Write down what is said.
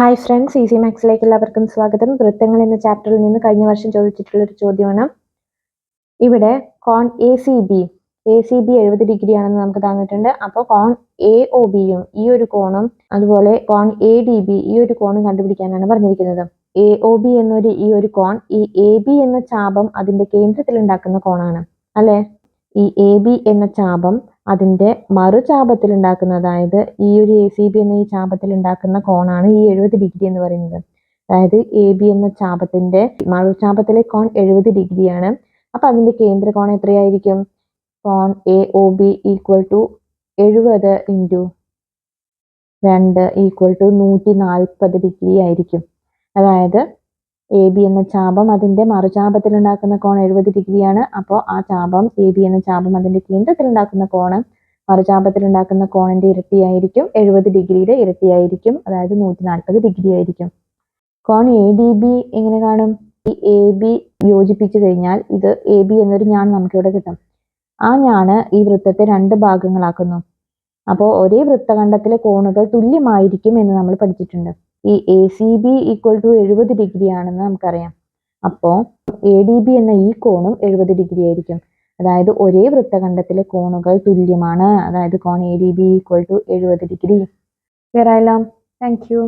Hi friends, easy മാത്സിലേക്ക് എല്ലാവർക്കും സ്വാഗതം. വൃത്തങ്ങൾ എന്ന ചാപ്റ്ററിൽ നിന്ന് കഴിഞ്ഞ വർഷം ചോദിച്ചിട്ടുള്ള ഒരു ചോദ്യമാണ്. ഇവിടെ കോൺ എ സി ബി 70 ഡിഗ്രി ആണെന്ന് നമുക്ക് തന്നിട്ടുണ്ട്. അപ്പോൾ കോൺ എ ഒ ബിയും ഈ ഒരു കോണും അതുപോലെ കോൺ എ ഡി ബി ഈ ഒരു കോണും കണ്ടുപിടിക്കാനാണ് പറഞ്ഞിരിക്കുന്നത്. എ ഒ ബി എന്നൊരു ഈ ഒരു കോൺ ഈ എ ബി എന്ന ചാപം അതിന്റെ കേന്ദ്രത്തിൽ ഉണ്ടാക്കുന്ന കോണാണ് അല്ലെ. ഈ എ ബി എന്ന ചാപം അതിന്റെ മറുചാപത്തിൽ ഉണ്ടാക്കുന്ന, അതായത് ഈ ഒരു എ സി ബി എന്ന ഈ ചാപത്തിൽ ഉണ്ടാക്കുന്ന കോണാണ് ഈ 70 ഡിഗ്രി എന്ന് പറയുന്നത്. അതായത് എ ബി എന്ന ചാപത്തിന്റെ മറുചാപത്തിലെ കോൺ 70 ഡിഗ്രിയാണ്. അപ്പൊ അതിന്റെ കേന്ദ്ര കോൺ എത്രയായിരിക്കും? കോൺ A O B equal to 70 into 2 equal to 140 degree ആയിരിക്കും. അതായത് എ ബി എന്ന ചാപം അതിന്റെ മറുചാപത്തിൽ ഉണ്ടാക്കുന്ന കോൺ 70 ഡിഗ്രിയാണ്. അപ്പോൾ ആ ചാപം എ ബി എന്ന ചാപം അതിന്റെ കേന്ദ്രത്തിൽ ഉണ്ടാക്കുന്ന കോണ് മറുചാപത്തിൽ ഉണ്ടാക്കുന്ന കോണിന്റെ ഇരട്ടിയായിരിക്കും, 70 ഡിഗ്രിയുടെ ഇരട്ടിയായിരിക്കും, അതായത് 140 ഡിഗ്രി ആയിരിക്കും. കോൺ എ ഡി ബി എങ്ങനെ കാണും? ഈ എ ബി യോജിപ്പിച്ചു കഴിഞ്ഞാൽ ഇത് എ ബി എന്നൊരു ഞാൻ നമുക്കിവിടെ കിട്ടും. ആ ഞാന് ഈ വൃത്തത്തെ 2 ഭാഗങ്ങളാക്കുന്നു. അപ്പോൾ ഒരേ വൃത്തഖണ്ഡത്തിലെ കോണുകൾ തുല്യമായിരിക്കും എന്ന് നമ്മൾ പഠിച്ചിട്ടുണ്ട്. ഈ A C B equal to 70 degree ആണെന്ന് നമുക്കറിയാം. അപ്പോൾ എ ഡി ബി എന്ന ഈ കോണും 70 ഡിഗ്രി ആയിരിക്കും. അതായത് ഒരേ വൃത്തഖണ്ഡത്തിലെ കോണുകൾ തുല്യമാണ്. അതായത് കോൺ A D B equal to 70 degree. Clear ആയല്ലോ? Thank U.